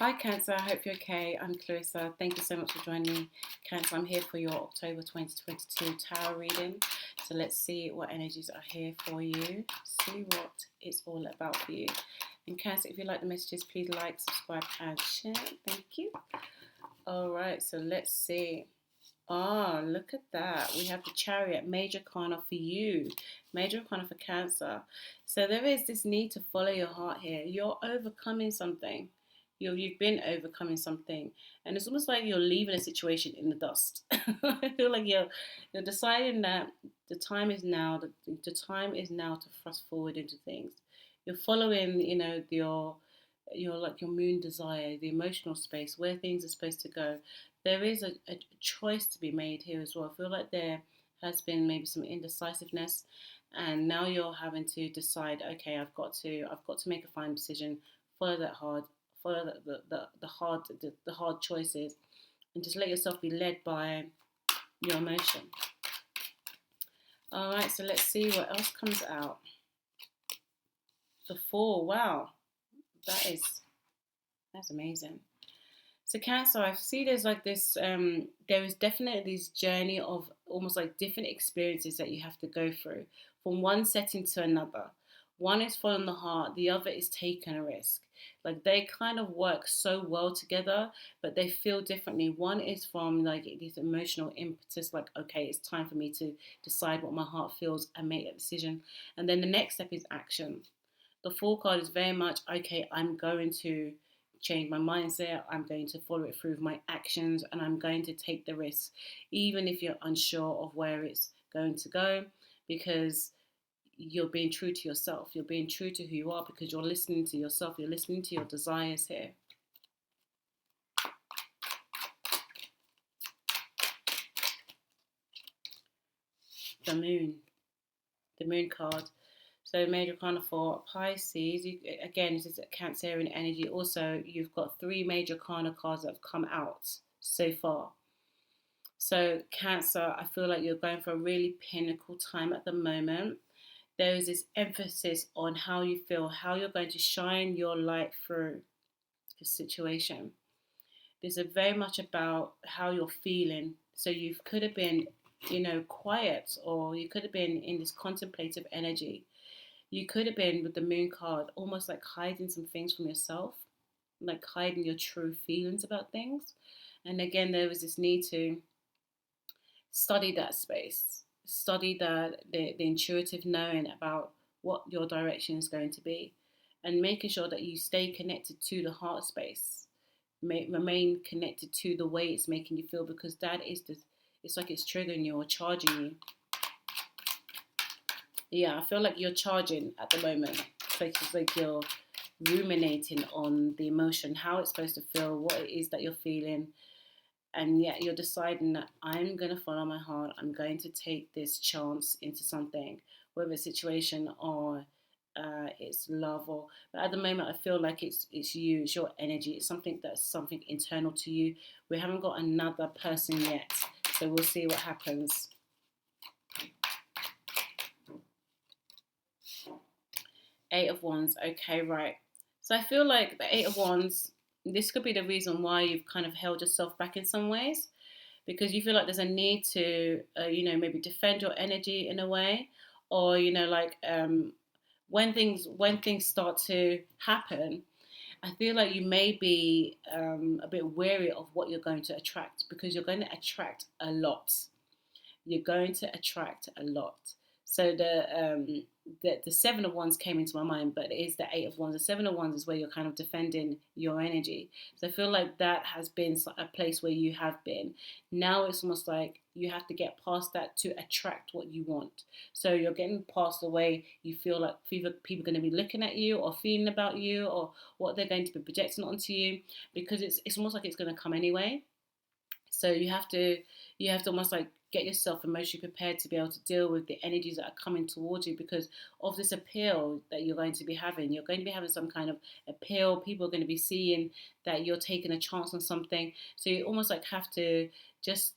Hi Cancer, I hope you're okay. I'm Clarissa. Thank you so much for joining me. Cancer, I'm here for your October 2022 tarot reading. So let's see what energies are here for you. See what it's all about for you. And Cancer, if you like the messages, please like, subscribe and share. Thank you. Alright, so let's see. Oh, look at that. We have the Chariot, Major Arcana for you. Major Arcana for Cancer. So there is this need to follow your heart here. You're overcoming something. You've been overcoming something. And it's almost like you're leaving a situation in the dust. I feel like you're deciding that the time is now. The time is now to thrust forward into things. You're following, your moon desire, the emotional space, where things are supposed to go. There is a choice to be made here as well. I feel like there has been maybe some indecisiveness, and now you're having to decide. Okay, I've got to make a final decision. Follow that hard, follow the hard choices, and just let yourself be led by your emotion. All right, so let's see what else comes out. The Four. Wow, that's amazing. So Cancer, I see there's like this, there is definitely this journey of almost like different experiences that you have to go through from one setting to another. One is following the heart, the other is taking a risk. Like they kind of work so well together, but they feel differently. One is from like this emotional impetus, like, okay, it's time for me to decide what my heart feels and make a decision. And then the next step is action. The Four card is very much, okay, I'm going to change my mindset, I'm going to follow it through with my actions, and I'm going to take the risk, even if you're unsure of where it's going to go, because you're being true to yourself. You're being true to who you are because you're listening to yourself. You're listening to your desires here. The Moon card. So Major Arcana for Pisces, again, this is a Cancerian energy. Also, you've got 3 Major Arcana cards that have come out so far. So Cancer, I feel like you're going for a really pinnacle time at the moment. There is this emphasis on how you feel, how you're going to shine your light through the situation. This is very much about how you're feeling. So you could have been, quiet, or you could have been in this contemplative energy. You could have been, with the Moon card, almost like hiding some things from yourself, like hiding your true feelings about things. And again, there was this need to study that space, study the intuitive knowing about what your direction is going to be, and making sure that you stay connected to the heart space, remain connected to the way it's making you feel, because that is it's like it's triggering you or charging you. Yeah, I feel like you're charging at the moment. It's like you're ruminating on the emotion, how it's supposed to feel, what it is that you're feeling. And yet you're deciding that I'm going to follow my heart. I'm going to take this chance into something, whether it's a situation or it's love. But at the moment, I feel like it's you, it's your energy. It's something internal to you. We haven't got another person yet. So we'll see what happens. Eight of Wands. Okay, right. So I feel like the Eight of Wands, this could be the reason why you've kind of held yourself back in some ways, because you feel like there's a need to, maybe defend your energy in a way, or when things start to happen, I feel like you may be a bit wary of what you're going to attract, because you're going to attract a lot. You're going to attract a lot. So the Seven of Wands came into my mind, but it is the Eight of Wands. The Seven of Wands is where you're kind of defending your energy. So I feel like that has been a place where you have been. Now it's almost like you have to get past that to attract what you want. So you're getting past the way you feel like people are going to be looking at you or feeling about you, or what they're going to be projecting onto you, because it's almost like it's going to come anyway. So you have to almost like get yourself emotionally prepared to be able to deal with the energies that are coming towards you, because of this appeal that you're going to be having. You're going to be having some kind of appeal. People are going to be seeing that you're taking a chance on something. So you almost like have to just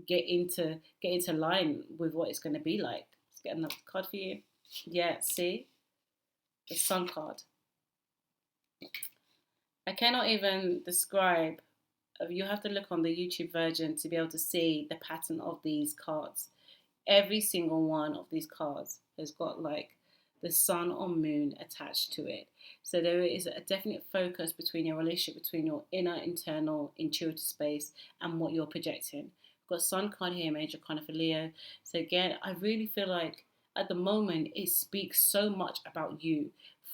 get into line with what it's going to be like. Let's get another card for you. Yeah, see? The Sun card. I cannot even describe. You have to look on the YouTube version to be able to see the pattern of these cards. Every single one of these cards has got like the sun or moon attached to it. So there is a definite focus between your relationship, between your inner, internal, intuitive space and what you're projecting. We've got sun card here, major arcana for Leo. So again, I really feel like at the moment it speaks so much about you.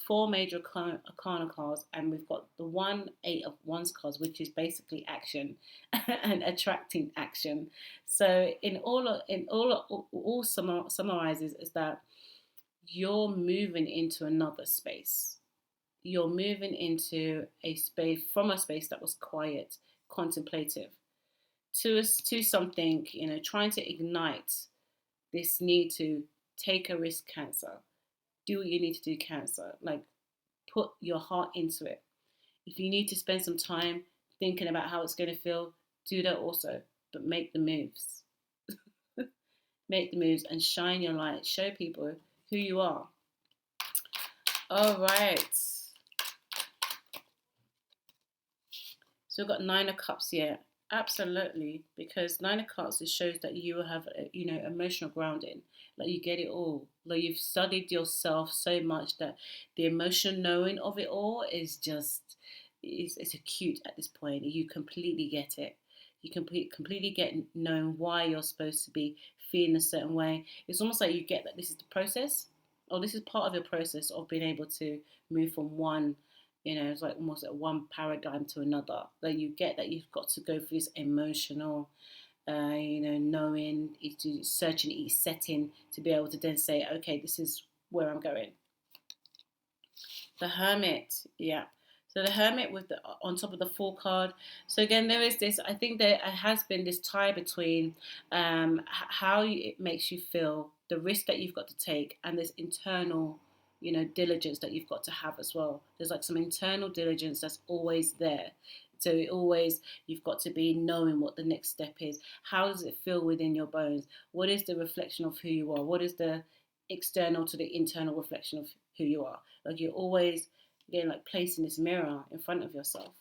Four major arcana cards, and we've got the one eight of wands cards, which is basically action and attracting action. So summarizes is that you're moving into another space. You're moving into a space, from a space that was quiet, contemplative, to something, trying to ignite this need to take a risk, Cancer. Do what you need to do, Cancer. Like, put your heart into it. If you need to spend some time thinking about how it's going to feel, do that also. But make the moves. Make the moves and shine your light. Show people who you are. All right. So we've got Nine of Cups here. Absolutely, because Nine of Cups, it shows that you have, emotional grounding. Like, you get it all. Like, you've studied yourself so much that the emotional knowing of it all is just, it's acute at this point. You completely get it. You completely get knowing why you're supposed to be feeling a certain way. It's almost like you get that this is the process, or this is part of your process of being able to move from one, it's like almost like one paradigm to another. Like, you get that you've got to go through this emotional, knowing, searching each setting to be able to then say, okay, this is where I'm going. The Hermit, yeah. So the Hermit with the on top of the Four card. So again, there is this. I think there has been this tie between how it makes you feel, the risk that you've got to take, and this internal, diligence that you've got to have as well. There's like some internal diligence that's always there. So you've got to be knowing what the next step is. How does it feel within your bones? What is the reflection of who you are? What is the external to the internal reflection of who you are? Like, you're always, again, like placing this mirror in front of yourself.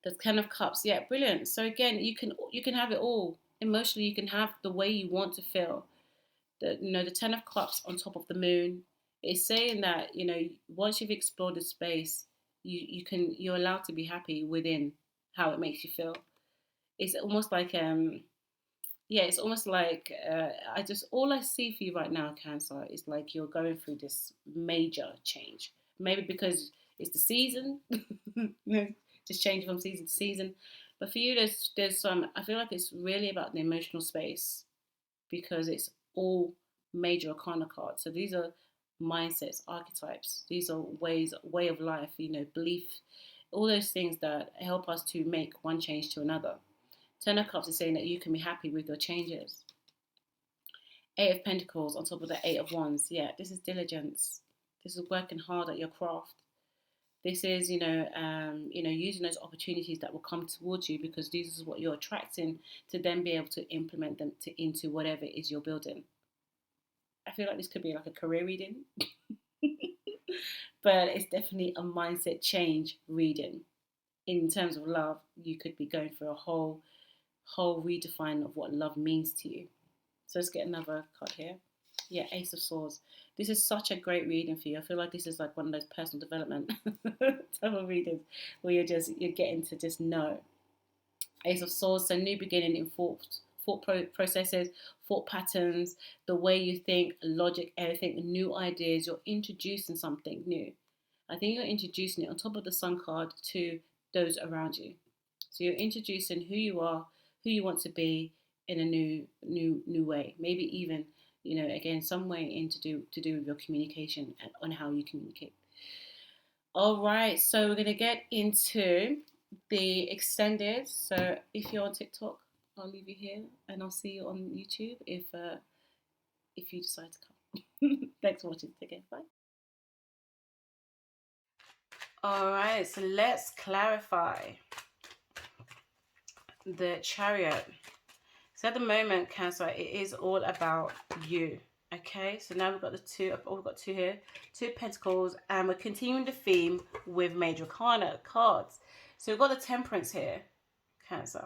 The Ten of Cups, yeah, brilliant. So again, you can have it all. Emotionally, you can have the way you want to feel. The Ten of Cups on top of the moon is saying that, once you've explored the space, you're allowed to be happy within how it makes you feel. It's almost like it's almost like all I see for you right now, Cancer, is like you're going through this major change. Maybe because it's the season, just changing from season to season. But for you, there's some. I feel like it's really about the emotional space, because it's all major arcana cards. So these are mindsets, archetypes. These are way of life. Belief, all those things that help us to make one change to another. Ten of Cups is saying that you can be happy with your changes. Eight of Pentacles on top of the Eight of Wands. Yeah, this is diligence. This is working hard at your craft. This is, using those opportunities that will come towards you, because this is what you're attracting, to then be able to implement them into whatever it is you're building. I feel like this could be like a career reading, but it's definitely a mindset change reading. In terms of love, you could be going through a whole redefine of what love means to you. So let's get another card here. Yeah, Ace of Swords. This is such a great reading for you. I feel like this is like one of those personal development type of readings where you're getting to just know. Ace of Swords, so new beginning in thought processes, thought patterns, the way you think, logic, everything, new ideas. You're introducing something new. I think you're introducing it on top of the Sun card to those around you. So you're introducing who you are, who you want to be in a new way. Maybe even, again, some way to do with your communication and on how you communicate. All right, so we're gonna get into the extended. So if you're on TikTok, I'll leave you here, and I'll see you on YouTube if you decide to come. Thanks for watching. Take care. Bye. All right, so let's clarify the Chariot. So at the moment, Cancer, it is all about you. Okay, so now we've got the two. Oh, we've got two here, two of Pentacles, and we're continuing the theme with Major Arcana cards. So we've got the Temperance here, Cancer.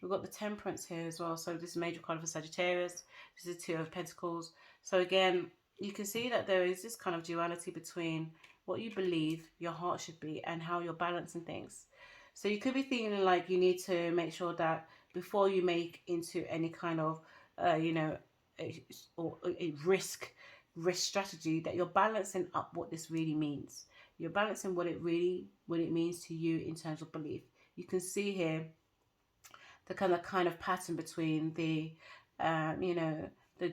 We've got the Temperance here as well. So this is Major Arcana for Sagittarius. This is Two of Pentacles. So again, you can see that there is this kind of duality between what you believe your heart should be and how you're balancing things. So you could be thinking like you need to make sure that before you make into any kind of, you know, a risk strategy, that you're balancing up what this really means. You're balancing what it means to you in terms of belief. You can see here the kind of pattern between the you know, the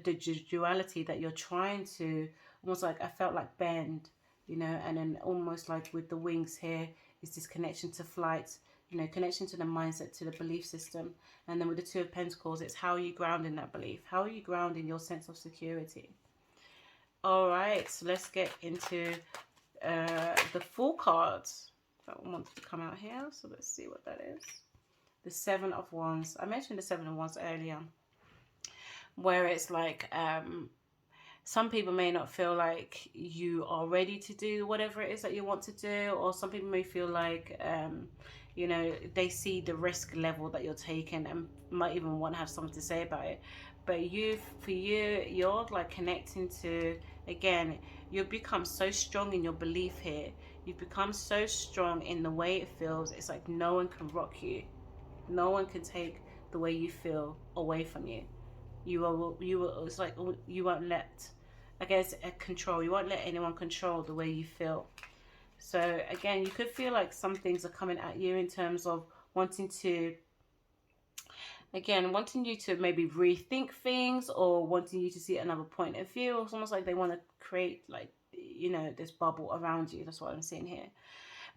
duality that you're trying to almost like, I felt like bend, you know, and then almost like with the wings here is this connection to flight, you know, connection to the mindset, to the belief system. And then with the Two of Pentacles, it's how are you grounding that belief? How are you grounding your sense of security? All right, so let's get into the full cards that wants to come out here. So let's see what that is. The Seven of Wands. I mentioned the Seven of Wands earlier, where it's like some people may not feel like you are ready to do whatever it is that you want to do, or some people may feel like you know, they see the risk level that you're taking and might even want to have something to say about it. But you're like connecting to, again, you've become so strong in your belief here. You've become so strong in the way it feels. It's like no one can rock you. No one can take the way you feel away from you. It's like you won't let, I guess, control. You won't let anyone control the way you feel. So again, you could feel like some things are coming at you in terms of wanting you to maybe rethink things, or wanting you to see another point of view. It's almost like they want to create, like, you know, this bubble around you. That's what I'm seeing here.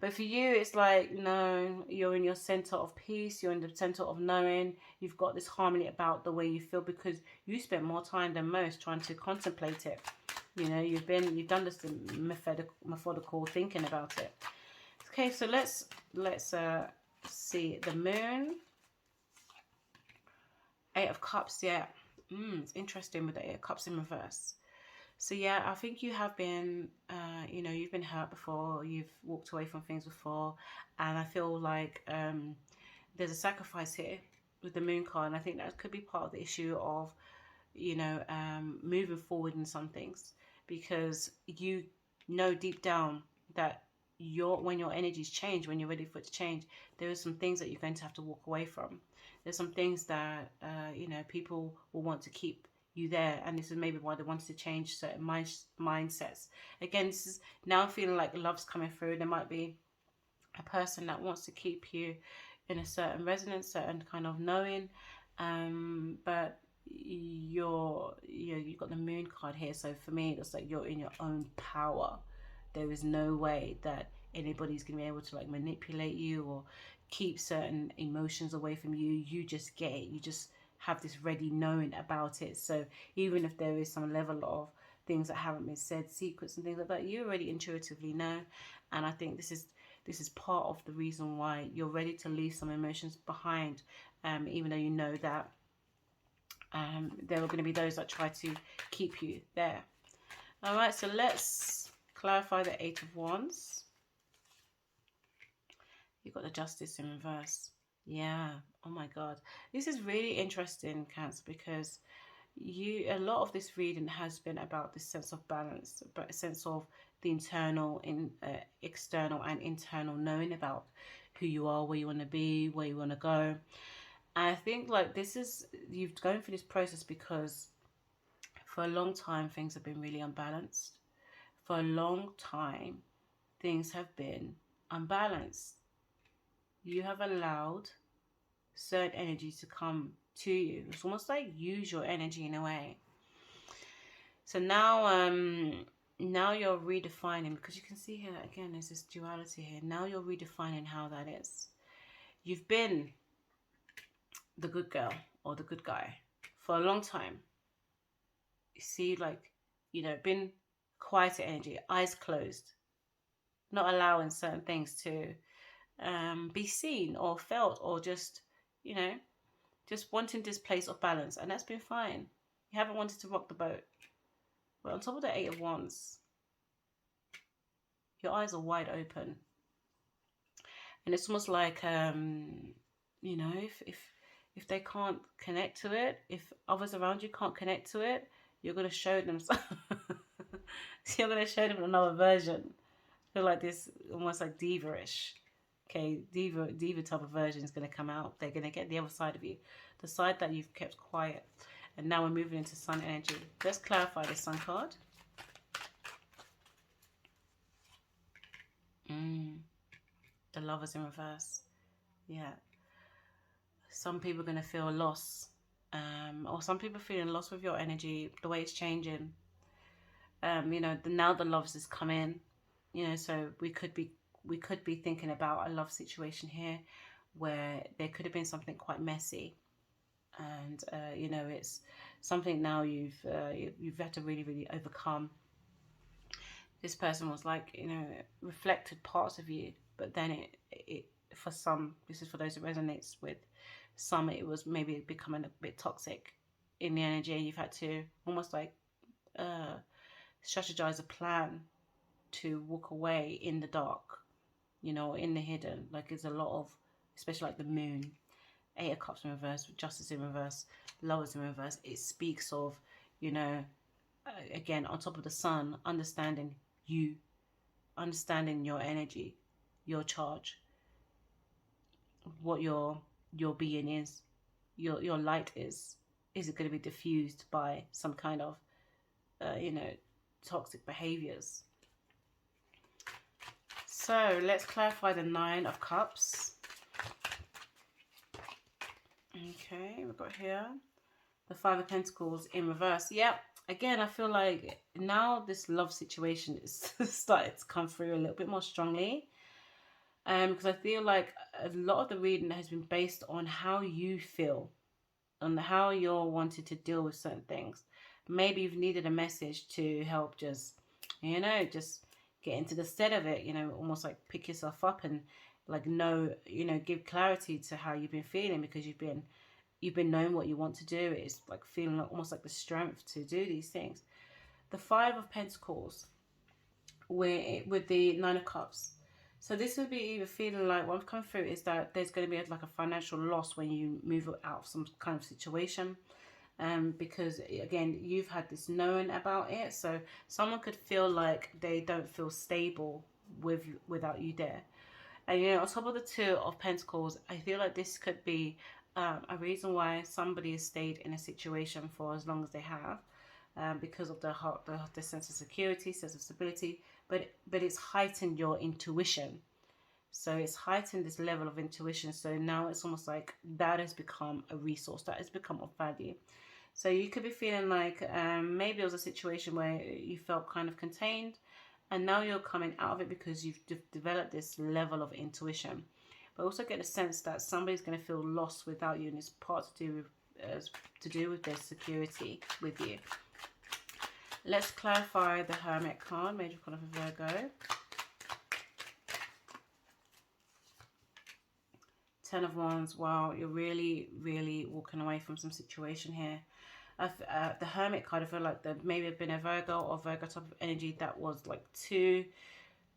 But for you, it's like, no, you're in your center of peace. You're in the center of knowing. You've got this harmony about the way you feel because you spent more time than most trying to contemplate it. You know, you've done this methodical thinking about it. Okay, so let's see the Moon. Eight of Cups, yeah. It's interesting with the Eight of Cups in reverse. So yeah, I think you have been, you know, you've been hurt before, you've walked away from things before, and I feel like there's a sacrifice here with the Moon card, and I think that could be part of the issue of, you know, moving forward in some things, because you know deep down that when your energies change, when you're ready for it to change, there are some things that you're going to have to walk away from. There's some things that, you know, people will want to keep you there, and this is maybe why they wanted to change certain mindsets. Again, this is now feeling like love's coming through. There might be a person that wants to keep you in a certain resonance, certain kind of knowing, but you've got the Moon card here. So for me, it's like you're in your own power. There is no way that anybody's gonna be able to like manipulate you or keep certain emotions away from you. You just get it. You just have this ready knowing about it. So even if there is some level of things that haven't been said, secrets and things like that, you already intuitively know. And I think this is part of the reason why you're ready to leave some emotions behind, even though you know that there are going to be those that try to keep you there. All right, so let's clarify the Eight of Wands. You've got the Justice in reverse. Yeah, oh my God. This is really interesting, Cancer, because a lot of this reading has been about this sense of balance, but a sense of the internal, external and internal knowing about who you are, where you want to be, where you want to go. And I think like you've gone through this process because for a long time things have been really unbalanced. For a long time things have been unbalanced. You have allowed certain energies to come to you. It's almost like use your energy in a way. So now now you're redefining, because you can see here again there's this duality here. Now you're redefining how that is. You've been the good girl or the good guy for a long time. You see, like, you know, been quieter energy, eyes closed, not allowing certain things to be seen or felt, or just, you know, just wanting this place of balance. And that's been fine. You haven't wanted to rock the boat. But on top of the Eight of Wands, your eyes are wide open. And it's almost like, you know, if they can't connect to it, if others around you can't connect to it, you're going to show them. You're going to show them another version. I feel like this almost like diva-ish. Okay, diva type of version is going to come out. They're going to get the other side of you, the side that you've kept quiet. And now we're moving into sun energy. Let's clarify the sun card. The Lovers in reverse. Yeah. Some people are going to feel loss. Or some people feeling lost with your energy, the way it's changing. You know, now the Lovers is come in. You know, so we could be thinking about a love situation here where there could have been something quite messy. And, you know, it's something now you've had to really overcome. This person was like, you know, reflected parts of you, but then it for some, this is for those who resonates with some, it was maybe becoming a bit toxic in the energy, and you've had to almost like strategize a plan to walk away in the dark, you know, in the hidden. Like there's a lot of, especially like the moon, Eight of Cups in reverse, Justice in reverse, Lovers in reverse. It speaks of, you know, again, on top of the sun, understanding you, understanding your energy, your charge, what your being is, your light is. Is it going to be diffused by some kind of, you know, toxic behaviors? So let's clarify the Nine of Cups. Okay, we've got here the Five of Pentacles in reverse. Yep. Again, I feel like now this love situation is starting to come through a little bit more strongly. Because I feel like a lot of the reading has been based on how you feel, on how you're wanting to deal with certain things. Maybe you've needed a message to help just, you know, just get into the stead of it, you know, almost like pick yourself up and like know, you know, give clarity to how you've been feeling, because you've been knowing what you want to do. It's like feeling like, almost like the strength to do these things. The Five of Pentacles with the Nine of Cups. So this would be either feeling like, what I'm coming through is that there's going to be like a financial loss when you move out of some kind of situation. Because again, you've had this knowing about it. So someone could feel like they don't feel stable without you there. And you know, on top of the Two of Pentacles, I feel like this could be a reason why somebody has stayed in a situation for as long as they have. Because of the sense of security, sense of stability, but it's heightened your intuition. So it's heightened this level of intuition. So now it's almost like that has become a resource, that has become of value. So you could be feeling like maybe it was a situation where you felt kind of contained, and now you're coming out of it because you've developed this level of intuition. But also get a sense that somebody's going to feel lost without you, and it's part to do with their security with you. Let's clarify the Hermit card, major card of Virgo. Ten of Wands. Wow, you're really walking away from some situation here. The Hermit card, I feel like there maybe have been a Virgo or Virgo type of energy that was like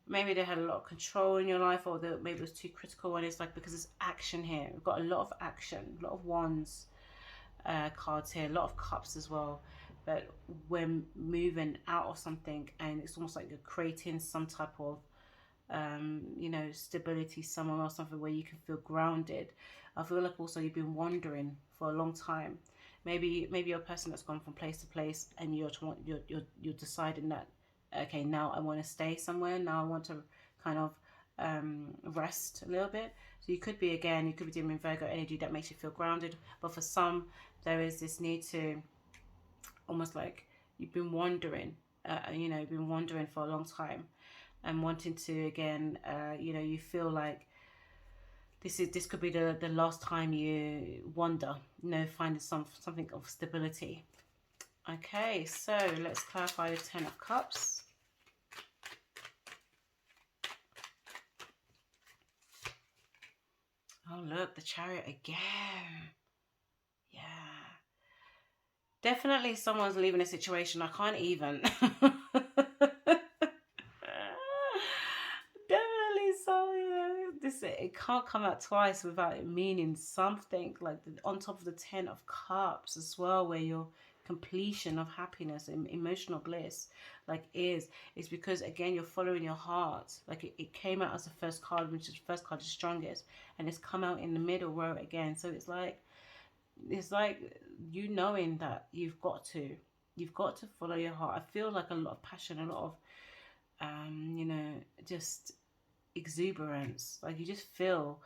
maybe they had a lot of control in your life, or maybe it was too critical. And it's like, because it's action here, we've got a lot of action, a lot of Wands cards here, a lot of Cups as well. But we're moving out of something, and it's almost like you're creating some type of you know, stability somewhere else, something where you can feel grounded. I feel like also you've been wandering for a long time. Maybe you're a person that's gone from place to place, and you're deciding that, okay, now I want to stay somewhere, now I want to kind of rest a little bit. So you could be doing Virgo energy that makes you feel grounded. But for some, there is this need to, almost like you've been wandering, you know, you've been wandering for a long time, and wanting to, again, you know, you feel like this could be the last time you wander, you know, finding something of stability. Okay, so let's clarify the Ten of Cups. Oh, look, the Chariot again. Yeah. Definitely someone's leaving a situation. I can't even. Definitely so, this, it can't come out twice without it meaning something, like on top of the 10 of cups as well, where your completion of happiness and emotional bliss like is because again you're following your heart. Like it came out as the first card, which is the first card is strongest, and it's come out in the middle row again. So it's like you knowing that you've got to follow your heart. I feel like a lot of passion, a lot of just exuberance. Like you just feel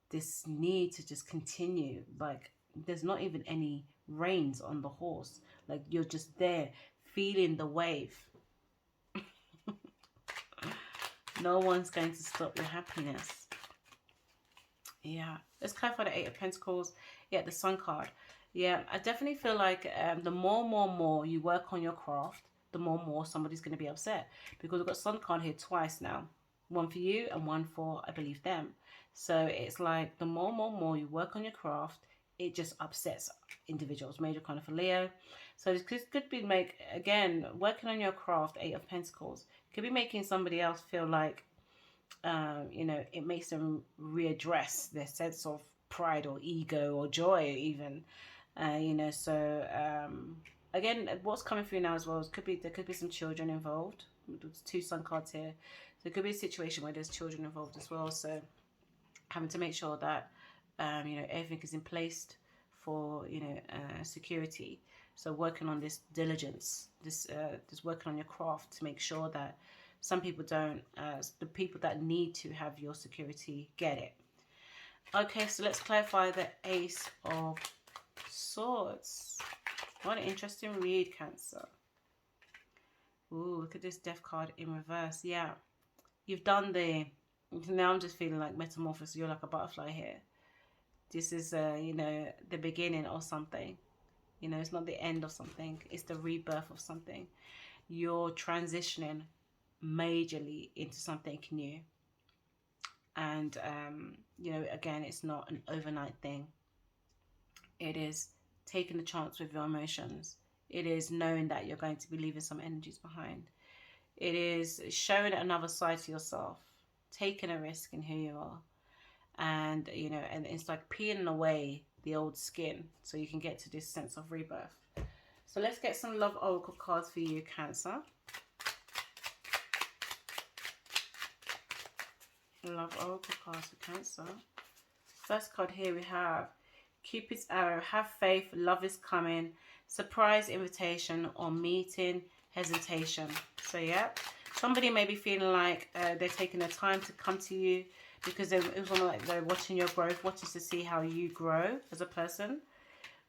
this need to just continue. Like there's not even any reins on the horse. Like you're just there feeling the wave. No one's going to stop your happiness. Yeah, let's clarify the 8 of Pentacles. Yeah, the Sun card. Yeah, I definitely feel like the more you work on your craft, the more somebody's going to be upset, because we've got Sun card here twice now. One for you and one for, I believe, them. So it's like the more you work on your craft, it just upsets individuals. Major kind of for Leo. So this could be again, working on your craft, 8 of Pentacles, could be making somebody else feel like, it makes them readdress their sense of pride or ego or joy even. Again, what's coming through now as well is there could be some children involved. There's 2 Sun cards here. So it could be a situation where there's children involved as well. So having to make sure that, everything is in place for, security. So working on this diligence, this working on your craft to make sure that some people don't, the people that need to have your security get it. Okay, so let's clarify the Ace of Swords. What an interesting read, Cancer. Ooh, look at this Death card in reverse. Yeah, you've done now I'm just feeling like metamorphosis. You're like a butterfly here. This is, the beginning of something. It's not the end of something. It's the rebirth of something. You're transitioning majorly into something new. And, again, it's not an overnight thing. It is taking a chance with your emotions. It is knowing that you're going to be leaving some energies behind. It is showing another side to yourself, taking a risk in who you are. And, and it's like peeling away the old skin so you can get to this sense of rebirth. So let's get some love oracle cards for you, Cancer. Love oracle cards for Cancer. First card here we have Cupid's arrow. Have faith, love is coming, surprise invitation or meeting, hesitation. So yeah, somebody may be feeling like they're taking their time to come to you because it was like they're watching your growth, watching to see how you grow as a person.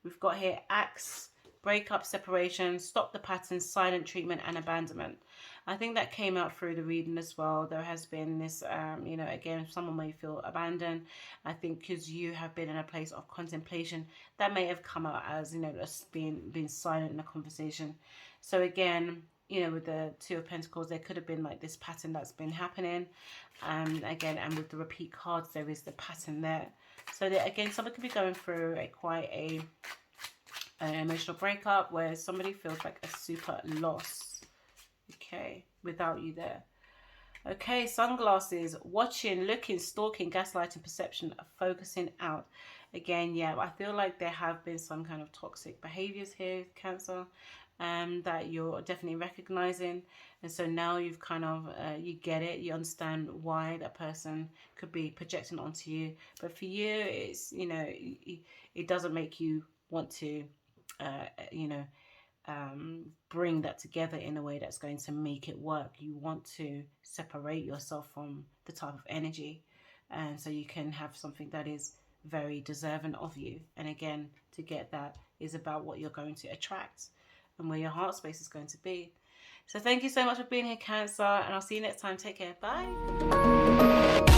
We've got here Axe, breakup, separation, stop the pattern, silent treatment and abandonment. I think that came out through the reading as well. There has been this, again, someone may feel abandoned. I think because you have been in a place of contemplation, that may have come out as, as being silent in a conversation. So again, with the 2 of Pentacles, there could have been like this pattern that's been happening. Again, and with the repeat cards, there is the pattern there. So that, again, someone could be going through an emotional breakup where somebody feels like a super loss. Okay, without you there. Okay, sunglasses, watching, looking, stalking, gaslighting, perception, focusing out. Again, yeah, I feel like there have been some kind of toxic behaviors here, Cancer, that you're definitely recognizing. And so now you've kind of, you get it, you understand why that person could be projecting onto you. But for you, it's, it doesn't make you want to, bring that together in a way that's going to make it work. You want to separate yourself from the type of energy, and so you can have something that is very deserving of you. And again, to get that is about what you're going to attract and where your heart space is going to be. So thank you so much for being here, Cancer, and I'll see you next time. Take care. Bye.